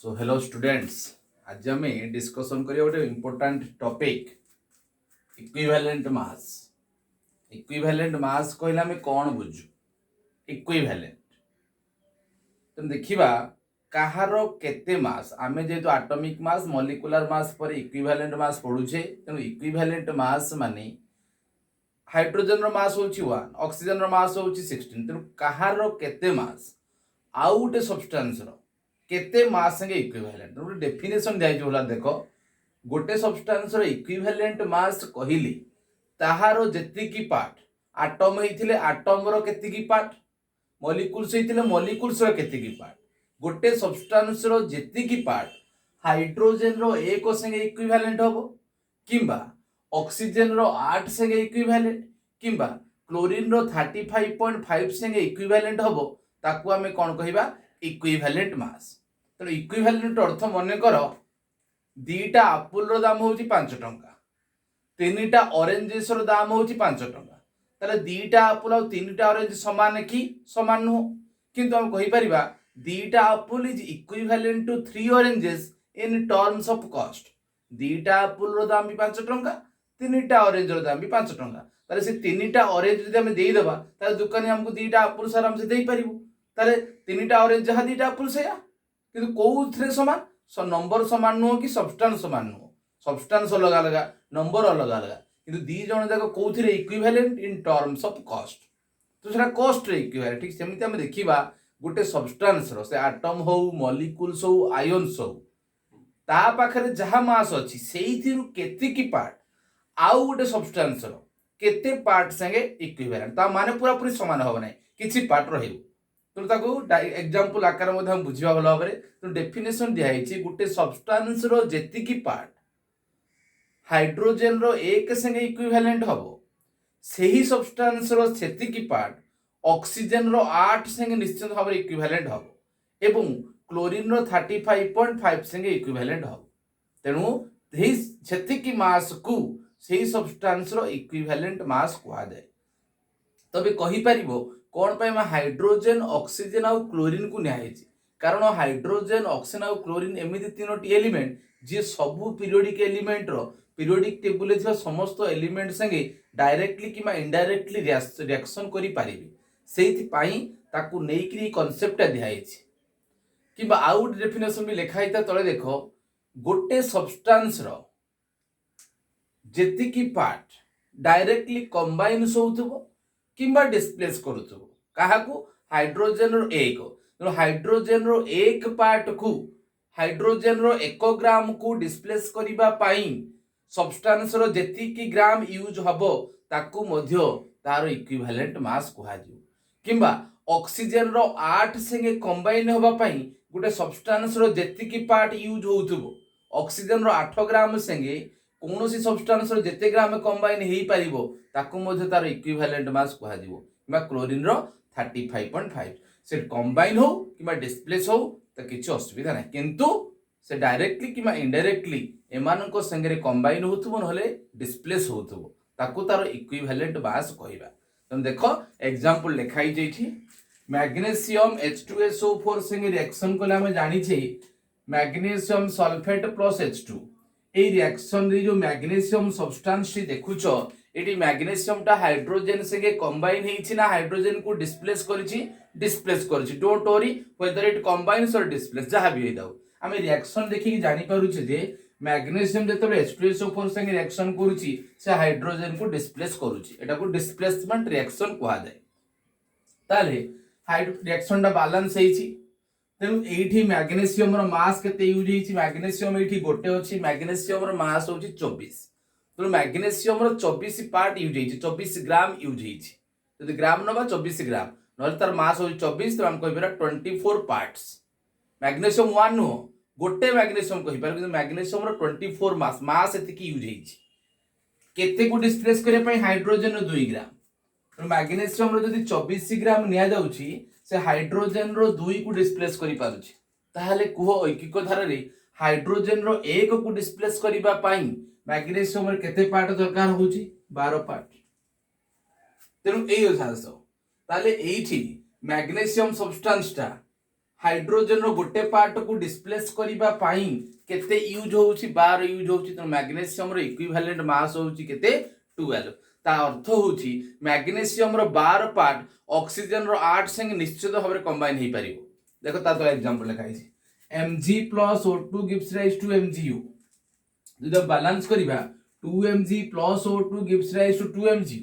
So hello students, आज आम discussion करिया गोटे important topic equivalent mass. Equivalent mass कहले आम कौन बुझु? इक्विवेलेंट तो देखा कहार केते मास आम जेहेतु आटमिक मास मॉलिक्यूलर मास पर इक्विवेलेंट मास पढ़ुचे तेणु इक्विवेलेंट मास माने हाइड्रोजन रो मास होची 1, ऑक्सीजन रो मास होची 16। तेणु कहार केते मास आउ गोटे सब्सटेंस रो केते मास संगे इक्विवेलेंट गोटे डेफिनेशन दिया होला। देखो गोटे सब्सटेंस रो इक्विवेलेंट मास कहिली ताहारो जेतिकी पार्ट आटम हेइथिले आटम रो केतिकी पार्ट, मॉलिक्यूल्स हेइथिले मॉलिक्यूल्स रो केतिकी पार्ट, गोटे सब्सटेंस रो जेतिकी पार्ट हाइड्रोजन रो 1 संगे इक्विवेलेंट होबो किंबा ऑक्सीजन रो 8 संगे इक्विवेलेंट किंबा क्लोरीन रो 35.5 संगे इक्विवेलेंट होबो ताकू आमे कोन कहिबा इक्विवेलेंट मास। तो इक्विवेलेंट अर्थ मन कर दीटा आपुल रो दाम होची 5 टंका, तीनटा ऑरेंजेस रो दाम होची 5 टंका, ताले दीटा आपुल और तीनटा ऑरेंज समान कि समान नो, किंतु हम कहि परिबा दीटा apple is equivalent to 3 oranges in terms of cost. दीटा आपुल रो दाम भी 5 टंका, तीनटा ऑरेंज रो दाम भी 5 टंका, ताले से तीनटा ऑरेंज जदि हम देई दबा ताले दुकानी हमको दीटा आपुल सारा हम से देई परिबो, ताले तीनटा ऑरेंज जहा दीटा आपुल सेया, किंतु कोउथरे समान नंबर समान नुह कि सब्सटेंस समान नुह, सब्सटेंस अलग अलग नंबर अलग अलग, किंतु दी जण जाक कोउथरे equivalent in terms of cost. तो सेटा कॉस्ट रे इक्विवेलेंट। ठीक सेमिति हम देखिबा गोटे सब्सटेंस रो से एटम हो मॉलिक्यूल्स हो आयन्स हो ता पाखरे जहा मास अछि सेइथिरु केतिकी पार्ट आउ गोटे सब्सटेंस रो केते पार्ट संगे इक्विवेलेंट ता माने पूरा पूरी समान हो नै, किछि पार्ट रहिबो। तो ताको एग्जांपल आकार मध्ये हम बुझिबा भलो भाबरे। तो डेफिनेशन दिया हिची गुटे सब्सटेंस रो जेतिकी पार्ट हाइड्रोजन रो 1 संगे इक्विवेलेंट हबो सेही सब्सटेंस रो सेतिकी पार्ट ऑक्सीजन रो 8 संगे निश्चित भाबरे इक्विवेलेंट हबो एवं क्लोरीन रो 35.5 संगे इक्विवेलेंट हबो। तेनु हेई सेतिकी मास को सेही सब्सटेंस रो इक्विवेलेंट मास कुआ जाय। तबे कहि परिबो कौन पे हाइड्रोजन ऑक्सीजन आउ क्लोरीन को निया कारण हाइड्रोजन ऑक्सीजन आउ क्लोरीन एमिति तीनोटी एलिमेंट जे सबु पीरियोडिक एलिमेंट रो पीरियोडिक टेबल रे समस्त एलिमेंट संगे डायरेक्टली किमा इनडायरेक्टली रिएक्शन करि पारिबे, सेइथि पई ताकू नेइकरी कांसेप्ट दिया हिची। किबा आउट डेफिनेशन भी लिखा हिता तळे देखो गोटे सब्सटेंस रो जेतिकी पार्ट डायरेक्टली कंबाइन्स होउथबो किंबा डिस्प्लेस करूथबो काहाकू हाइड्रोजन रो 1, तो हाइड्रोजन रो 1 पार्ट को हाइड्रोजन रो 1 ग्राम को डिस्प्लेस करिबा पाई सब्सटेंस रो जेतिकी ग्राम यूज हबो ताकू मध्य तार इक्विवेलेंट मास कुहा जिवो। किंबा ऑक्सीजन रो 8 संगे कंबाइन होबा पाई गुटे सब्सटेंस रो जेतिकी पार्ट यूज होउथबो ऑक्सीजन रो 8 ग्राम संगे कोनोसी सब्सटेंस रो जेते ग्राम कंबाइन हेई परिबो ताकू मध्य तार इक्विवेलेंट मास कुहा जिवो। किंबा क्लोरीन रो 35.5 से कंबाइन हो किंबा डिस्प्लेस हो तो किछि असुविधा नै, किंतु से डायरेक्टली किंबा इनडायरेक्टली एमाननको संगे कंबाइन होथबो नहले डिस्प्लेस होथबो ताकू तार इक्विवेलेंट मास कहबा। तुम देखो एग्जांपल लिखाई जेठी मैग्नीशियम H2SO4 संगे रिएक्शन कोले हम जानि छै मैग्नीशियम सल्फेट प्लस H2 ए रिएक्शन रे जो मैग्नीशियम सब्सटेंस टी देखुचो एटी मैग्नीशियम टा हाइड्रोजन संगे कंबाइन हेछि ना हाइड्रोजन को डिस्प्लेस करछि। Don't worry whether it combines और डिस्प्लेस जहा भी हेदाउ आमे रिएक्शन देखि कि जानि पारुछि जे मैग्नीशियम जतबे H2SO4 संगे रिएक्शन करूछि से हाइड्रोजन को डिस्प्लेस करूछि, एटा को डिस्प्लेसमेंट रिएक्शन कुहा जाय। ताले रिएक्शन टा बैलेंस हेछि तेनु एठी मैग्नीशियम रो मास केते यूज हेछि मैग्नीशियम एठी गोटे अछि मैग्नीशियम रो मास होछि 24। तो मैग्नीशियम रो 24 पार्ट यूज हेछि 24 ग्राम यूज हेछि, यदि ग्राम नबा 24 ग्राम नहले तार मास होछि 24 तो हम कहिबरा 24 पार्ट्स। मैग्नीशियम 1 नो गोटे मैग्नीशियम कहि पर कि मैग्नीशियम रो 24 मास एतिकी यूज हेछि केते को डिस्प्लेस करे पई हाइड्रोजन रो 2 ग्राम। तो मैग्नीशियम रो जदि 24 ग्राम निया जाउछि से हाइड्रोजन रो 2 को डिस्प्लेस करि पारुछि ताहाले कुहो ऐकिक धारा रे हाइड्रोजन रो 1 को डिस्प्लेस करिबा पाई मैग्नीशियम रे केते पार्ट दरकार होछि 12 पार्ट। तेनु एई असांस ताले एठी मैग्नीशियम सब्सटेंस टा हाइड्रोजन रो गोटे पार्ट को डिस्प्लेस करिबा पाई केते यूज होउची 12 यूज होउची तो मैग्नीशियम रो इक्विवेलेंट मास होउची केते 12 ता अर्थ होउची मैग्नीशियम रो 12 पार्ट ऑक्सीजन रो 8 संग निश्चित भाबरे कंबाइन हेई परिबो देखो ता तो एग्जांपल लिखाई छी Mg plus O2 gives rise to MgU जब बैलेंस करिबा 2Mg plus O2 gives rise to 2MgU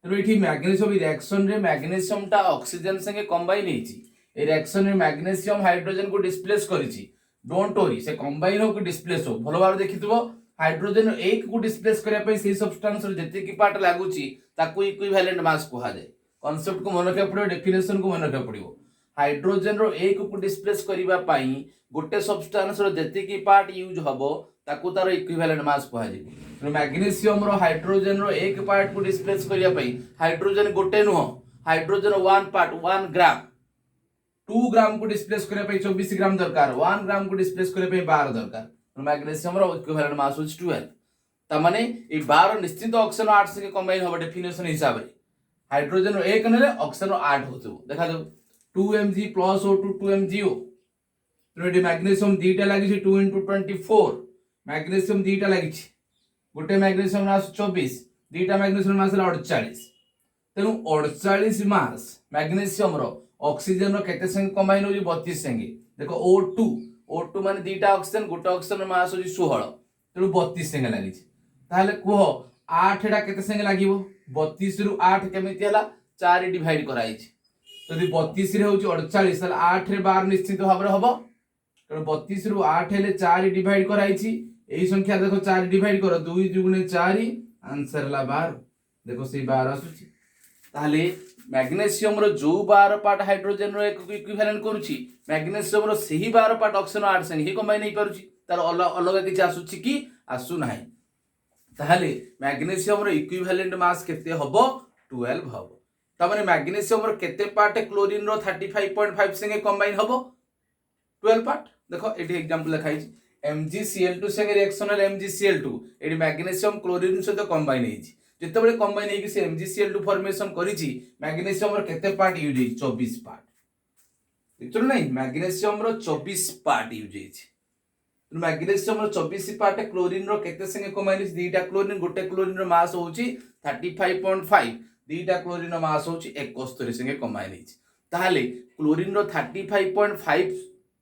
तो एठी मैग्नीशियम रिएक्शन रे मैग्नीशियम ता ऑक्सीजन संगे कंबाइन हेची ए रिएक्शन रे मैग्नीशियम हाइड्रोजन को डिस्प्लेस करिछि डोंट वरी से कंबाइन हो कि डिस्प्लेस हो भलो भाव देखितबो हाइड्रोजन एक को डिस्प्लेस करिया पई सेही सब्सटेंस रे जते की पार्ट लागुची ताकू इक्विवेलेंट मास कोहा जाय कांसेप्ट को मन रखा पड़ियो डेफिनेशन को मन रखा पड़ियो हाइड्रोजन रो एक को डिस्प्लेस करिबा पई गोटे सब्सटेंस रो जते की पार्ट यूज हबो ताकू तार इक्विवेलेंट मास कोहा जाय तो मैग्नीशियम रो हाइड्रोजन रो एक पार्ट को डिस्प्लेस करिया पई हाइड्रोजन गोटे नुह हाइड्रोजन 1 पार्ट 1 ग्राम 2 ग्राम को डिस्प्लेस करिया पई 24 ग्राम दरकार 1 ग्राम को डिस्प्लेस करिया पई 12 दरकार तो मैग्नीशियम रो इक्विवेलेंट मास होच 12 त माने ए 12 निश्चित ऑक्सीजन 8 से कंबाइन होबो डेफिनेशन हिसाब रे हाइड्रोजन रो 1 नेले ऑक्सीजन रो 8 होतबो देखा दो 2Mg plus O2 2MgO तो एटी मैग्नीशियम दीटा लागि छी 2 * 24 मैग्नीशियम दीटा लागि छी गोटे मैग्नीशियम मास 24 दीटा मैग्नीशियम मास 48 तेनु 48 मास मैग्नीशियम रो ऑक्सीजन रो केते संग कंबाइन होजी 32 संगे देखो O2 माने दीटा ऑक्सीजन गोटे ऑक्सीजन मास होजी 16 तेनु 32 संगे लागि छी ताले कुहो 8 एटा केते संगे लागिवो 32 रु 8 केमिति हला 4 डिवाइड कराई छी यदि 32 रे होची 48 ताले 8 रे 12 निश्चित भाबरे हबो कारण 32 रु 8 हेले 4 डिवाइड कराई छी एही संख्या देखो 4 डिवाइड करो 2 * 4 आंसर ला 12 देखो से 12 आसुची ताले मैग्नीशियम रो जो 12 पार्ट हाइड्रोजन रो एक इक्विवेलेंट करूची मैग्नीशियम रो सही 12 पार्ट ऑक्सीजन 8 संग ही कंबाइन नहीं पारुची तार अलग किछि आसुची कि आसु नाही ताले मैग्नीशियम रो इक्विवेलेंट मास केते हबो 12 हबो तमाने मैग्नीशियम रो केते पार्ट क्लोरीन रो 35.5 संगे कंबाइन हबो 12 पार्ट देखो एठी एग्जांपल लिखाई छी MgCl2 संगे रिएक्शन है MgCl2 एठी मैग्नीशियम क्लोरीन सहित कंबाइन हेछि जते बेले कंबाइन हेकि से MgCl2 फॉर्मेशन करिछि मैग्नीशियम रो केते पार्ट यूज हेछि 24 पार्ट देखतो नै मैग्नीशियम रो 24 पार्ट यूज हेछि मैग्नीशियम रो 24 पार्ट क्लोरीन रो केते संगे कंबाइन हेछि दीटा क्लोरीन गोटे क्लोरीन रो मास होछि 35.5 दीटा क्लोरीन रो मास होछि 71 संगे कंबाइन हेछि ताहाले क्लोरीन रो 35.5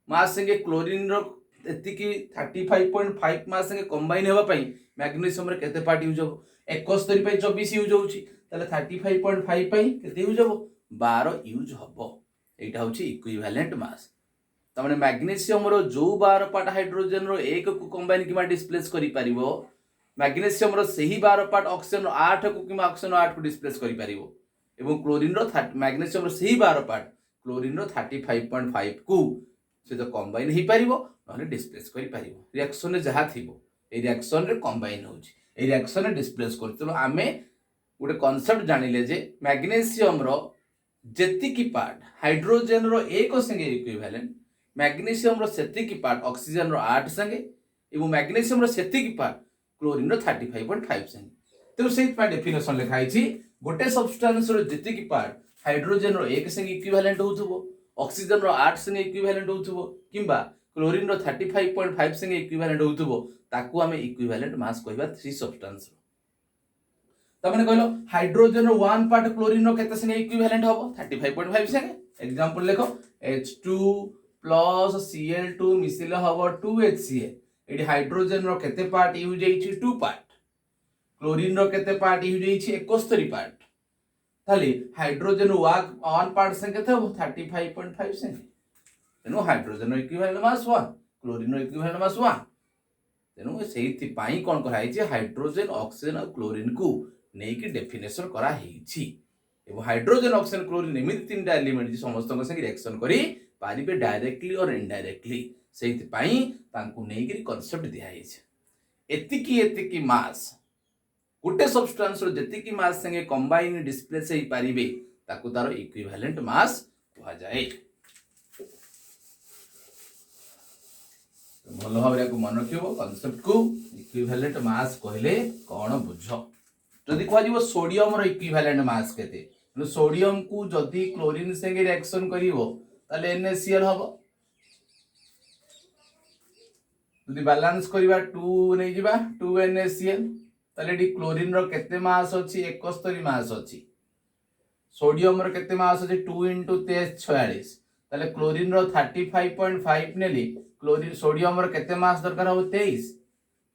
मास संगे क्लोरीन रो एतिकी 35.5 मास संगे कंबाइन हेबा पई मैग्नीशियम रे केते पार्ट यूज हो 71 पई 24 यूज होउची ताले 35.5 पई केते यूज हो 12 यूज हबो एटा होची इक्विवेलेंट मास तमाने मैग्नीशियम रो जो 12 पार्ट हाइड्रोजन रो एक को कंबाइन किमा डिस्प्लेस करि परिबो मैग्नीशियम रो सही 12 पार्ट ऑक्सीजन 8 को किमा ऑक्सीजन 8 को डिस्प्लेस करि परिबो एवं क्लोरीन रो मैग्नीशियम रो सही 12 पार्ट क्लोरीन रो 35.5 को से तो कंबाइन हे परिबो नले डिस्प्लेस करि परिबो रिएक्शन रे जहा थिबो ए रिएक्शन रे कंबाइन होउची ए रिएक्शन रे डिस्प्लेस करतलो आमे गोटे कांसेप्ट जानिले जे मैग्नीशियम रो जेति की पार्ट हाइड्रोजन रो एक संगे इक्विवेलेंट मैग्नीशियम रो सेति की पार्ट ऑक्सीजन रो 8 संगे एवं मैग्नीशियम रो सेति की पार्ट क्लोरीन रो 35.5 संगे तो सेति पा डेफिनेशन लिखाई छी गोटे सब्सटेंस रो जेति की पार्ट हाइड्रोजन रो एक संगे इक्विवेलेंट होथबो ऑक्सीजन रो 8 संगे इक्विवेलेंट होथबो किंबा क्लोरीन रो 35.5 संगे इक्विवेलेंट होथबो ताकू हमें इक्विवेलेंट मास कहबा थ्री सब्सटेंस रो तमने कहलो हाइड्रोजन रो 1 पार्ट क्लोरीन रो केते संगे इक्विवेलेंट होबो 35.5 संगे एग्जांपल देखो H2 plus Cl2 मिसिले हबो 2HCl एडी हाइड्रोजन रो केते पार्ट यूज हेछि 2 पार्ट क्लोरीन रो केते पार्ट यूज हेछि 71 पार्ट ताले हाइड्रोजन रो 1 पार्ट संगे केते हबो 35.5 संगे तेनु हाइड्रोजन रो इक्विवेलेंट मास 1 क्लोरीन रो इक्विवेलेंट मास 1 तेनु सेहिति पाई कोन करा हेछि हाइड्रोजन ऑक्सीजन और क्लोरीन को नेकी डेफिनेशन करा हेछि एवं हाइड्रोजन ऑक्सीजन क्लोरीन एमिति तीनटा एलिमेंट जे समस्त संगे रिएक्शन करी पारिबे डायरेक्टली और इनडायरेक्टली सेहिति पाई तांकु नेकी कांसेप्ट दिया हेछि एतिकी मास गोटे सब्सटेंस रो जेतिकी मास संगे कंबाइन डिस्प्लेस हे पारिबे ताकु तार इक्विवेलेंट मास कहा जाए तो भलो भाबरे को मन रखिबो कांसेप्ट को इक्विवेलेंट मास कहले कोन बुझो जदि कह दिबो सोडियम रो इक्विवेलेंट मास केते सोडियम को जदि क्लोरीन संगे रिएक्शन करिवो ताले NaCl हबो जदि बैलेंस करिबा 2 नै जिबा 2 NaCl ताले डी क्लोरीन रो केते मास अछि 71 मास अछि सोडियम रो केते मास अछि 2 * 23 46 ताले क्लोरीन रो 35.5 नेली क्लोरीन सोडियम रो केते मास दरकार हो 23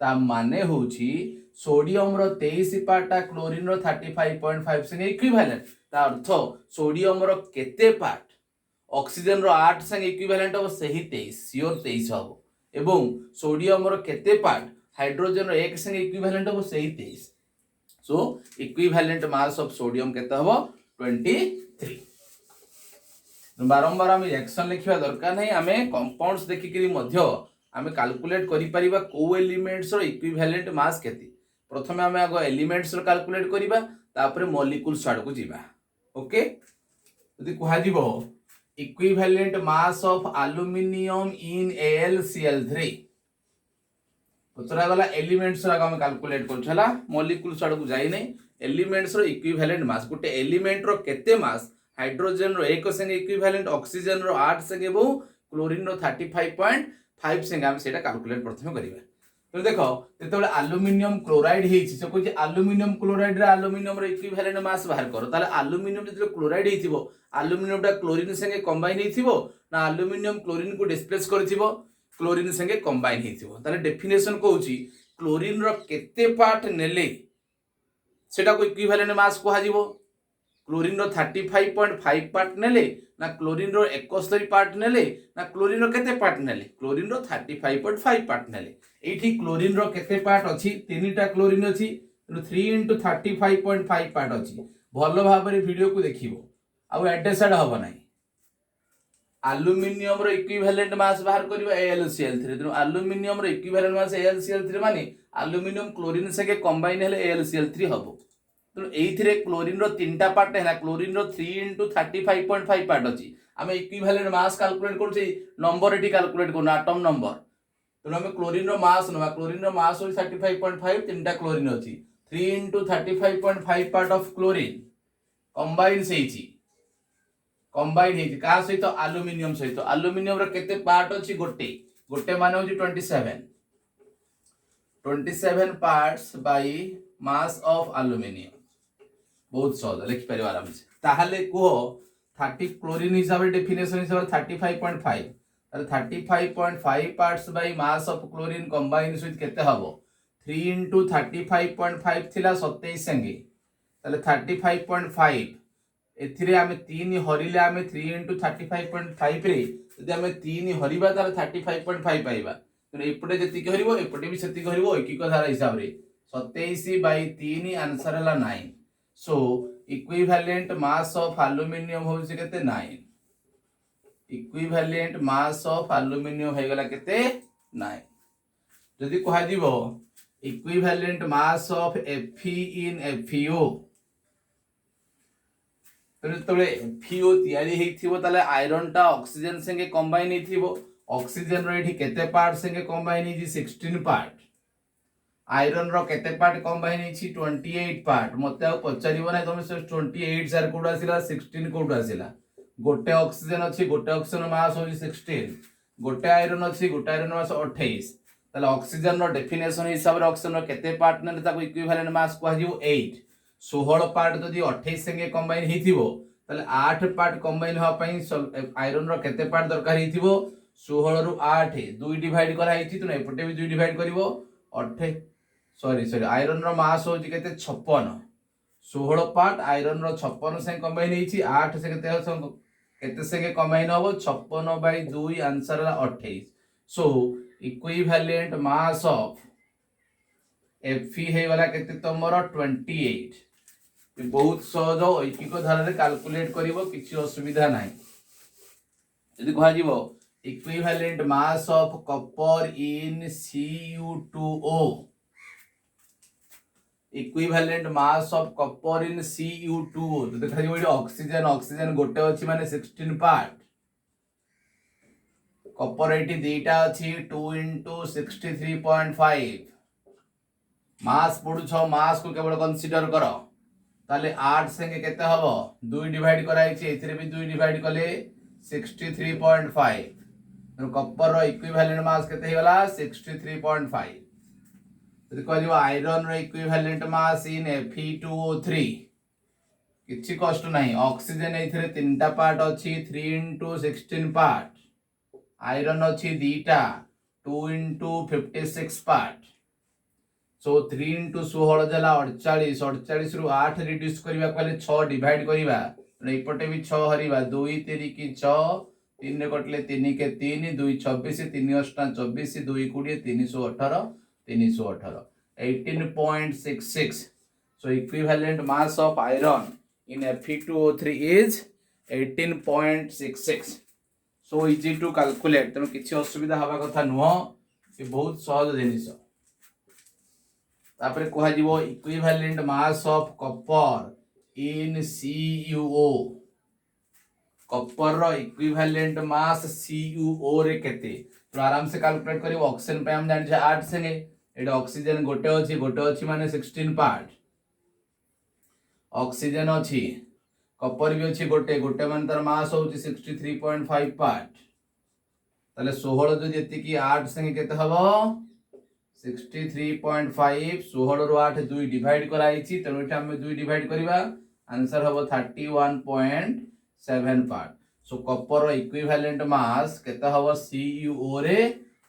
ता माने होची सोडियम रो 23 पार्टा क्लोरीन रो 35.5 संगे इक्विवेलेंट ता अर्थ सोडियम रो केते पार्ट ऑक्सीजन रो 8 संगे इक्विवेलेंट हो सही 23 सियोर 23 हो एवं सोडियम रो केते पार्ट हाइड्रोजन रो 1 संगे इक्विवेलेंट हो सही 23 सो इक्विवेलेंट मास ऑफ सोडियम केते हो 23 बारंबार आम रिएक्शन लिखा दरकार नहीं आम कंपाउंड्स देखिक आम कैलकुलेट करि परिबा को एलिमेंट्स रो इक्विवेलेंट मास केते प्रथमे आम आगो एलिमेंट्स रो कैलकुलेट करिबा तापर मॉलिक्यूल्स आड़ को जीवा ओके यदि कहा जीवो equivalent mass of aluminium in AlCl3 पचरा गला एलिमेंट्स रो आम कैलकुलेट करछला मॉलिक्यूल्स आड़ को जाई नै एलिमेंट्स रो इक्विवेलेंट मास गोटे एलिमेंट रो केते मास हाइड्रोजन रो 1 संगे इक्विवेलेंट ऑक्सीजन रो 8 संगे बो क्लोरीन रो 35.5 संगे हम सेटा कैलकुलेट प्रथमे करिबा तो देखो जेतेबेले एल्युमिनियम क्लोराइड हेछि से कहै एल्युमिनियम क्लोराइड रे एल्युमिनियम रो इक्विवेलेंट मास बाहर करो ताले एल्युमिनियम जेतेबेले क्लोराइड हेथिबो एल्युमिनियम टा क्लोरीन संगे कंबाइन हेथिबो ना एल्युमिनियम क्लोरीन को डिस्प्लेस करथिबो क्लोरीन संगे कंबाइन हेथिबो ताले डेफिनेशन कहउची क्लोरीन रो केते पार्ट नेले सेटा को इक्विवेलेंट मास कहै जीवो क्लोरीन रो 35.5 पार्ट नेले ना क्लोरीन रो 71 पार्ट नेले ना क्लोरीन रो केते पार्ट नेले क्लोरीन रो 35.5 पार्ट नेले एठी क्लोरीन रो केते पार्ट अछि तीनटा क्लोरीन अछि 3 * 35.5 पार्ट अछि भलो भाबरे वीडियो को देखिबो आ एडेसाड हबो नाही एल्युमिनियम रो इक्विवेलेंट मास बाहर करबा AlCl3 तो एल्युमिनियम रो इक्विवेलेंट मास AlCl3 माने एल्युमिनियम क्लोरीन संगे कंबाइन हेले AlCl3 हबो तो एइथिरे क्लोरीन रो तीनटा पार्ट हैला क्लोरीन रो 3 * 35.5 पार्ट अछि आमे इक्विवेलेंट मास कैलकुलेट करछि नंबर एठी कैलकुलेट करना एटम नंबर तो हमें क्लोरीन रो मास नवा क्लोरीन रो मास हो 35.5 तीनटा क्लोरीन अछि 3 * 35.5 पार्ट ऑफ क्लोरीन कंबाइन सेइछि कंबाइन हेछि का सहित एल्युमिनियम रो केते पार्ट अछि गोटे गोटे माने होछि 27 parts by mass of aluminium बहुत सहज लिखि परिवार आराम से ताहाले को 30 क्लोरीन हिसाब रे डेफिनेशन हिसाब 35.5 ताले 35.5 parts by mass of chlorine combine with केते हबो 3 * 35.5 थिला 27 संगे ताले 35.5 एथिरे आमे 3 हरिले आमे 3 * 35.5 रे यदि आमे 3 हरिबा ताले 35.5 पाइबा तो एपटे जति के हरिबो एपटे भी सेति हरिबो एकिक धारा हिसाब रे 27/3 आंसर हला 9 सो इक्विवेलेंट मास ऑफ एल्युमिनियम होछि केते 9 इक्विवेलेंट मास ऑफ एल्युमिनियम हे गला केते 9 जदि कहा दिबो equivalent mass of Fe in FeO तले FeO तयारी हेथिबो ताले आयरन टा ऑक्सीजन संगे कंबाइन हेथिबो ऑक्सीजन रो एठी केते पार्ट संगे कंबाइन हेछि 16 पार्ट आयरन रो केते पार्ट कंबाइन हेछि 28 पार्ट मते आ पचारिबो नै तमे 28 सर कोड आसिला 16 कोड आसिला गोटे ऑक्सीजन अछि गोटे ऑक्सीजन मास होछि 16 गोटे आयरन अछि गोटे आयरन मास 28 ताले ऑक्सीजन रो डेफिनेशन हिसाब रे ऑक्सीजन रो केते पार्ट नै ताको इक्विवेलेंट मास कहै जिवो 8 16 पार्ट जदि 28 संगे कंबाइन हेथिबो ताले 8 पार्ट कंबाइन हो पई आयरन रो केते पार्ट दरकार हेथिबो 16 रु 8 2 डिवाइड करा हेछि तो एपटे भी 2 डिवाइड करिवो 8 सॉरी आयरन रो मास होछि केते 56 16 पार्ट आयरन रो 56 संगे कंबाइन हेछि 8 से केते संगे कंबाइन होबो 56/2 आंसर हला 28 सो इक्विवेलेंट मास ऑफ Fe हे वाला केते तमरो 28 बहुत सहज ऐकिक धारा रे कैलकुलेट करिवो किछि असुविधा नाही यदि कहा जीवो equivalent mass of copper in Cu2O equivalent mass of copper in Cu2O तो देखा जीवो ऑक्सीजन गोटे अछि माने 16 पार्ट कॉपर एटी दीटा अछि 2 * 63.5 मास पडुछ मास को केवल कंसीडर करो ताले 8 संगे केते हबो 2 डिवाइड कराइछि एथिरे भी 2 डिवाइड कले 63.5 कपर रो इक्विवेलेंट मास केते हेगला 63.5 जदि कहलिबो आयरन रो इक्विवेलेंट मास इन Fe2O3 किछि कष्ट नाही ऑक्सीजन एथिरे तीनटा पार्ट अछि 3 into 16 पार्ट आयरन अछि दीटा 2 into 56 पार्ट सो 3 into 16 जला 48 48 रु 8 रिड्यूस करबा कहले 6 डिवाइड करबा एपटे भी 6 हरिबा 2 3 की 6 3 रे कटले 3 के 3 2 26 3 8 24 2 20 318 318 18.66 so equivalent mass of iron in Fe2O3 is 18.66 so easy to calculate तेणु किसी असुविधा हवा कथा नुह ये बहुत सहज जिनिस तापरे कहा जीवो equivalent mass of copper in CuO copper रो इक्विवेलेंट मास CuO रे केते तो आराम से कैलकुलेट करिवो ऑक्सीजन पे हम जानि छ 8 संगे एटा ऑक्सीजन गोटे अछि माने 16 पार्ट ऑक्सीजन अछि कॉपर भी अछि गोटे माने तार मास होछि 63.5 पार्ट ताले 16 जो जेति की 8 संगे केते हबो 63.5 16 रु 8 2 डिवाइड कराइछि तेणु एटा हम 2 डिवाइड करिबा आंसर हबो 31.7 part so copper equivalent mass केते हबो CuO रे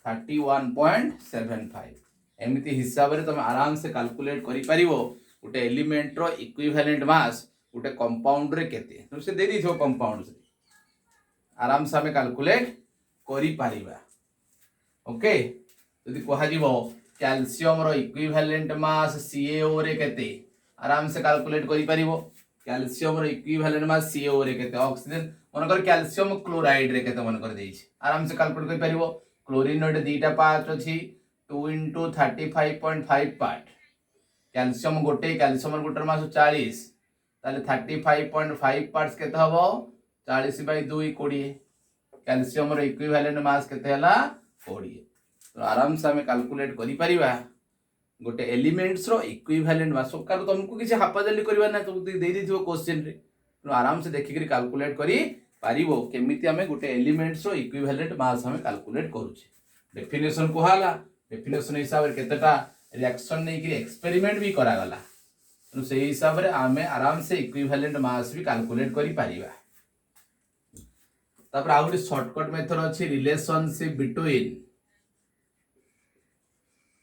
31.75 एमिति हिसाब रे तुम आराम से कैलकुलेट करि परिवो गोटे एलिमेंट रो इक्विवेलेंट मास गोटे कंपाउंड रे केते तो से दे दिथो कंपाउंड से आराम से हमें कैलकुलेट करि परिबा ओके यदि कहा जीवो कैल्शियम रो इक्विवेलेंट मास CaO रे केते आराम से कैलकुलेट करि परिवो कैल्शियम रो इक्विवेलेंट मास CaO रे केते ऑक्सीजन मन कर कैल्शियम क्लोराइड रे केते मन कर देछि आराम से कैलकुलेट करि परिवो क्लोरीन रो दीटा पार्ट अछि 2 into 35.5 पार्ट कैल्शियम गोटे मास 40 ताले 35.5 पार्ट्स केते हबो 40 by 2 20 कैल्शियम रो इक्विवेलेंट मास केते हला 20 तो आराम से हमें कैलकुलेट करि परिबा गोटे एलिमेंट्स रो इक्विवेलेंट मास सकार तुमको किछि हापाजली करबा ना तो दे दिथिबो क्वेश्चन रे तो आराम से देखि करी कैलकुलेट करि पारिबो केमिति हमें गोटे एलिमेंट्स रो इक्विवेलेंट मास हमें कैलकुलेट करूछे डेफिनेशन को हाला डेफिनेशन हिसाब रे केतेटा रिएक्शन नै कि एक्सपेरिमेंट भी करा गला तो से हिसाब रे हमें आराम से इक्विवेलेंट मास भी कैलकुलेट करि पारिबा तापर आ गुडी शॉर्टकट मेथड अछि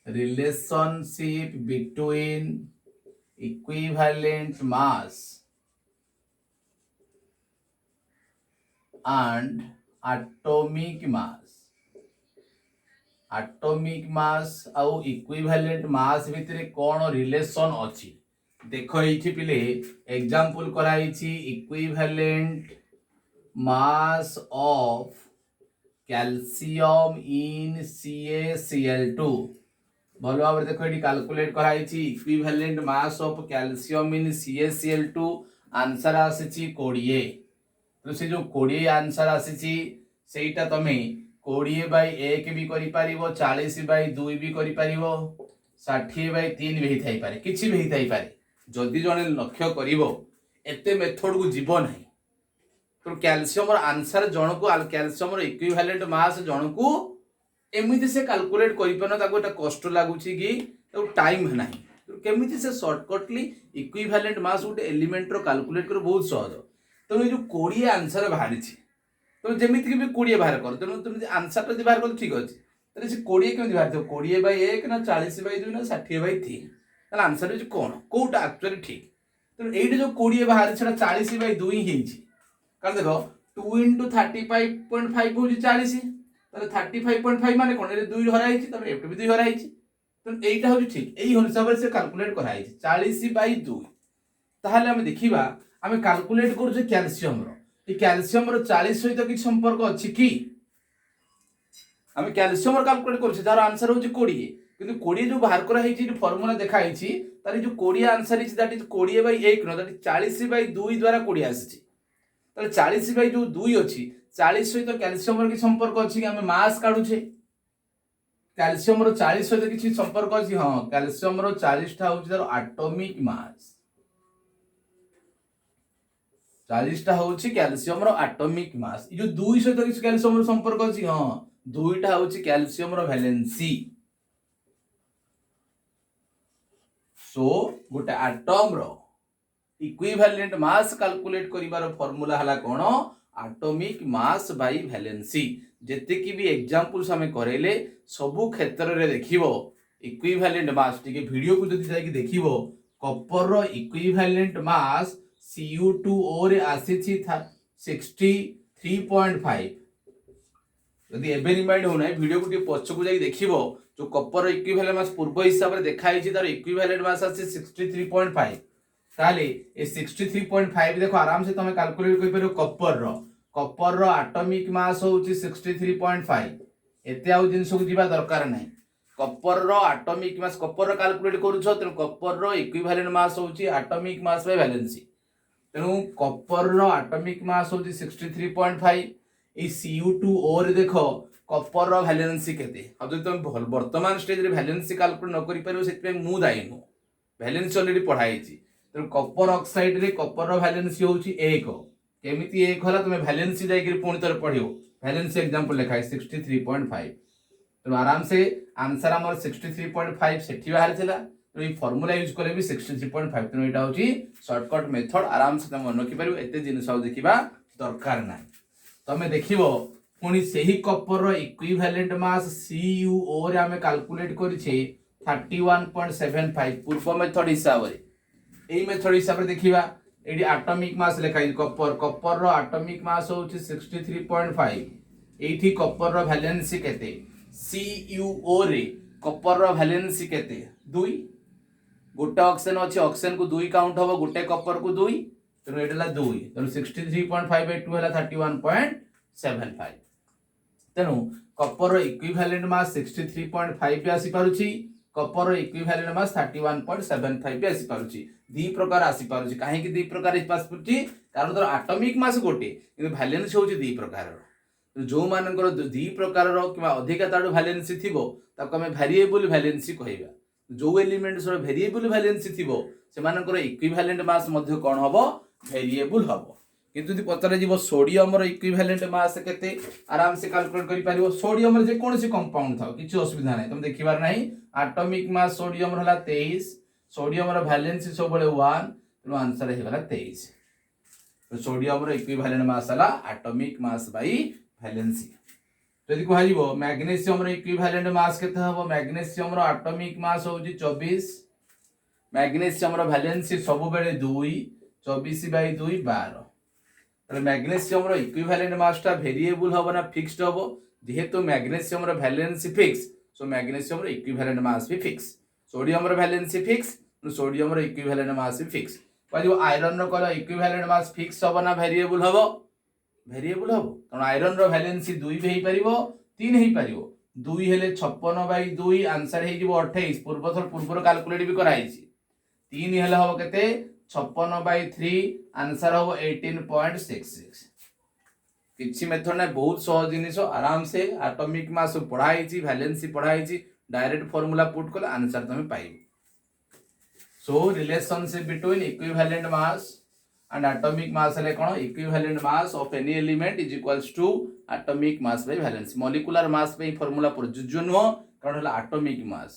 relationship between equivalent mass and atomic mass आउ इक्विवेलेंट मास भितरे कोन रिलेशन अछि देखो एठी पिले एग्जांपल कराइछि equivalent mass of calcium in CaCl2 भल भाव देखो ये कैलकुलेट कराइछि equivalent mass of calcium in CaCl2 answer आसीछि 20 तो से जो 20 आंसर आसीछि सेटा तमे 20 by 1 भी करि पारिबो 40 by 2 भी करि पारिबो 60 by 3 भी थाई पारे किछि भी थाई पारे जदि जने लक्ष्य करिवो एते मेथड को जीव नाही तो कैल्शियम रो आंसर जणको कैल्शियम रो इक्विवेलेंट मास जणको एमिति से कैलकुलेट करि पन ताको एटा कष्ट लागुछि कि तो टाइम नाही तो केमिति से शॉर्टकटली इक्विवेलेंट मास उटे एलिमेंट रो कैलकुलेट कर बहुत सहज तो ये जो 20 आंसर बाहरी छी तो जेमिति कि 20 बाहर कर तो तुम आंसर तो बाहर कर ठीक अछि तले से 20 केमिति बाहर थो 20 by 1 ना 40 by 2 ना 60 by 3 तले आंसर इज कोन कोटा एक्चुअली ठीक तो एठी जो 20 बाहर छडा 40 by 2 ही छी कारण देखो 2 into 35.5 होजी 40 तले 35.5 माने कोन रे 2 हराई छी तबे एफ भी 2 हराई छी तो एटा होजी ठीक एही हिसाब से कैलकुलेट कराई छी 40 by 2 ताहले हम देखिबा हम कैलकुलेट करू जे कैल्शियम रो ये कैल्शियम रो 40 सहित कि संपर्क अछि कि हम कैल्शियम रो कैलकुलेट करू जार आंसर होजी 20 किंतु 20 जो बाहर करा हिची फार्मूला देखाई छी तार जो 20 answer is that is 20 by 1 know that is 40 by 2 द्वारा 20 आसी ताले 40 by जो 2 अछि 40 सहित कैल्शियम रो कि संपर्क अछि कि हम मास काढु छे कैल्शियम रो 40 सहित किछि संपर्क अछि हां कैल्शियम रो 40 टा होछि तार एटॉमिक मास 40टा होउची कैल्शियम रो एटॉमिक मास। ई जो 2 सहित किछ कैल्शियम रो संपर्क अछि हां 2टा होउची कैल्शियम रो वैलेंसी। सो गोटे एटॉम रो इक्विवेलेंट मास कैलकुलेट करिवार फार्मूला हला कोन एटॉमिक मास बाय वैलेंसी। जेते की भी एग्जांपल्स हमें करेले सबु क्षेत्र रे देखिबो इक्विवेलेंट मास टिके वीडियो को जदि जाय कि देखिबो कॉपर रो इक्विवेलेंट मास Cu2O रे आसी छी 63.5। यदि एबे रिमाइंड हो ना वीडियो को पछ को जाई देखिबो जो कॉपर इक्विवेलेंट मास पूर्व हिसाब रे देखाई छी तार इक्विवेलेंट मास आसी 63.5। ताले ए 63.5 देखो आराम से तमे कैलकुलेट करि परयो कॉपर रो एटॉमिक मास होउची 63.5। एते आउ जिंस को जिबा दरकार नै। कॉपर रो एटॉमिक मास कॉपर रो कैलकुलेट करूछो त कॉपर रो इक्विवेलेंट मास होउची एटॉमिक मास बाय वैलेंसी। तेनु कॉपर रो एटॉमिक मास होउची 63.5। ई Cu2O रे देखो कॉपर रो वैलेंसी केते। अब जदि तुम वर्तमान स्टेज रे वैलेंसी कैलकुलेट न करि परयो सेति मु दाई नु वैलेंसी ऑलरेडी पढ़ाई छी। तेनु कॉपर ऑक्साइड रे कॉपर रो वैलेंसी होउची 1। केमिति 1 होला तुमे वैलेंसी जाई कि पुणी तर पढियो वैलेंसी एग्जांपल लिखाई 63.5। तेनु आराम से आंसर हमर 63.5 सेठी बाहर थिला। तो ये फार्मूला यूज करे भी 63.5। तेनु एटा होची शॉर्टकट मेथड आराम से तुम मन रखि परिबो एते जिनिस आउ देखिबा दरकार नै। तमे देखिबो पुणी सेही कॉपर रो इक्विवेलेंट मास Cu2O रे हमें कैलकुलेट करि छे 31.75 पूर्व मेथड हिसाब रे। एई मेथड हिसाब रे देखिबा एडी एटॉमिक मास लिखाई कॉपर रो एटॉमिक मास होची 63.5। एठी कॉपर रो वैलेंसी केते Cu2O रे कॉपर रो वैलेंसी केते 2। गोटे ऑक्सीजन अछि ऑक्सीजन को 2 काउंट हबो गोटे कॉपर को 2 तेनु एटला 2 तेनु 63.5 बाय 2 हला 31.75। तेनु कॉपर रो इक्विवेलेंट मास 63.5 पे आसी पारुची कॉपर रो इक्विवेलेंट मास 31.75 पे आसी पारुची। दी प्रकार आसी पारुची काहे कि दी प्रकार पास पुची कारण तो एटॉमिक मास गोटे कि वैलेंसी होची दी प्रकार रो। जो मानकर दी प्रकार रो किबा अधिका ताडू वैलेंसी थिबो ताको हमें वेरिएबल वैलेंसी कहिबा। जो एलिमेंट्स रो वेरिएबल वैलेंसी थिबो से मानकर इक्विवेलेंट मास मध्ये कोन हबो वेरिएबल हबो। किंतु यदि पतरे जीवो सोडियम रो इक्विवेलेंट मास केते आराम से कैलकुलेट करि पारिबो। सोडियम रे जे कोनसी कंपाउंड थाओ किछि असुविधा नै तुम देखिबार नै। एटॉमिक मास सोडियम रो हला 23 सोडियम रो वैलेंसी सब बळे 1 तेनो आंसर हे गला 23। तो सोडियम रो इक्विवेलेंट मास हला एटॉमिक मास बाय वैलेंसी। जदि कह जीवो मैग्नीशियम रो इक्विवेलेंट मास केते हबो मैग्नीशियम रो एटॉमिक मास होउची 24। मैग्नीशियम रो वैलेंसी सब बळे 2 24 बाय 2 12। तले मैग्नीशियम रो इक्विवेलेंट मास ता वेरिएबल हबो ना फिक्स्ड हबो। जेहेतु मैग्नीशियम रो वैलेंसी फिक्स सो मैग्नीशियम रो इक्विवेलेंट मास भी फिक्स। सोडियम रो वैलेंसी फिक्स सोडियम रो इक्विवेलेंट मास भी फिक्स। कहलियो आयरन रो कलो इक्विवेलेंट मास फिक्स हबो ना वेरिएबल हबो वेरिएबल हबो। कारण आयरन रो वैलेंसी 2 भी हेई परिबो 3 हेई परिबो 2 हेले 56 बाय 2 आंसर हेई जिवो 28 पूर्व कैलकुलेट भी कराई छी। 3 हेले हबो केते 56 बाय 3 आंसर हबो 18.66। किछि मेथड नै बहुत सहज जिनिस आराम से एटॉमिक मास पढ़ाई छी वैलेंसी पढ़ाई छी डायरेक्ट फार्मूला पुट करले आंसर तमे पाइबो। So relationship between equivalent mass and atomic mass है कौन equivalent mass of any element is equals to atomic mass by valence। molecular mass पे फॉर्मूला प्रযোज्य नुह कारण हला atomic mass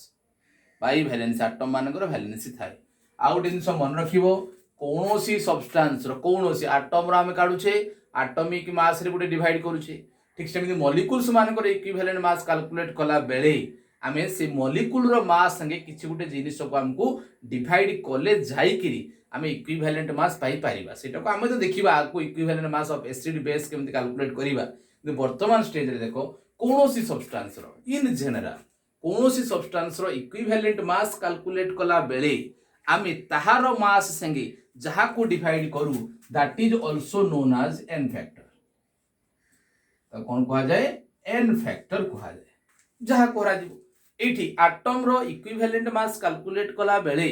by valence atom मानकर वैलेंसी थाए। आउट जिंस मन रखिबो कोनोसी सब्सटेंस रो कोनोसी एटम रो हम काढुछे एटॉमिक मास रे गुटे डिवाइड करूछे। ठीक सेमिति मॉलिक्यूल्स मानकर इक्विवेलेंट मास कैलकुलेट कला बेले आमे से मॉलिक्यूल रो मास संगे किछि गुटे जिनिस को हमकु डिवाइड कले जाई किरी आमे इक्विवेलेंट मास पाई पारिबा। सेटा को आमे तो देखिबा आको equivalent mass of acid base केमति कैलकुलेट करिबा। कि वर्तमान स्टेज रे देखो कोनोसी सब्सटेंस रो इन जनरल कोनोसी सब्सटेंस रो इक्विवेलेंट मास कैलकुलेट कला बेले आमे ताहारो मास संगे जहा को डिवाइड करू that is also known as n factor. तो कोन कहा जाए एन फैक्टर कहा जाए जहा कोरा जिवो। एठी एटम रो इक्विवेलेंट मास कैलकुलेट कला बेले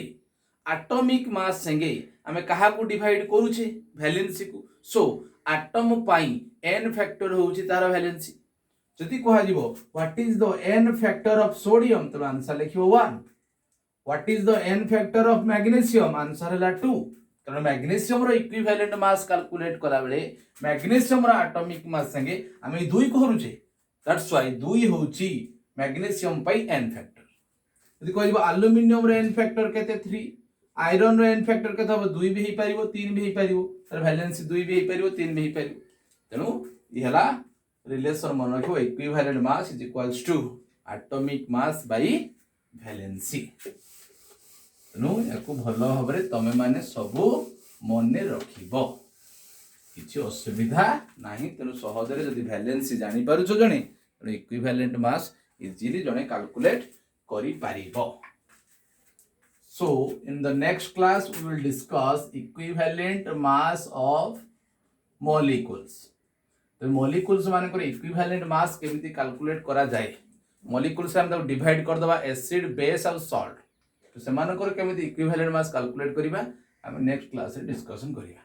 एटॉमिक मास संगे हमें कहा को डिवाइड करूछे वैलेंसी को। सो एटम पाई n फैक्टर होउची तार वैलेंसी। जदि कहा जिवो what is the n factor of sodium तो आंसर लिखिबो 1। What is the n factor of magnesium answer हला 2। तेणु मैग्नीशियम रो इक्विवेलेंट मास कैलकुलेट कला बेले मैग्नीशियम रो एटॉमिक मास संगे आमे 2 करूचे दैट्स व्हाई 2 होची मैग्नीशियम पई n फैक्टर यदि कहबो एल्युमिनियम रो n फैक्टर केते 3 आयरन रो n फैक्टर केते हो 2 भी हे परिबो 3 भी हे परिबो तर वैलेंसी 2 भी हे परिबो 3 भी हे परिबो तेणु इ हला रिलेशन मन रखो equivalent mass is equals to atomic mass by valency तेणु याकू भल भाव तमे माने सबू मन रखिबो किछि असुविधा नाही तेणु सहजरे जदि वैलेंसी जानि पारुछो जणे तेणु इक्विवेलेंट मास इजीली जणे कैलकुलेट करि पारिबो so in the next class we will discuss equivalent mass of molecules तो मॉलिक्यूल्स माने को इक्विवेलेंट मास केमिति कैलकुलेट करा जाय मॉलिक्यूल्स हम डिवाइड कर दबा एसिड बेस और सॉल्ट तो सेमानकर केमिति इक्विवेलेंट मास कैलकुलेट करिबा हम नेक्स्ट क्लास रे डिस्कशन करिबा।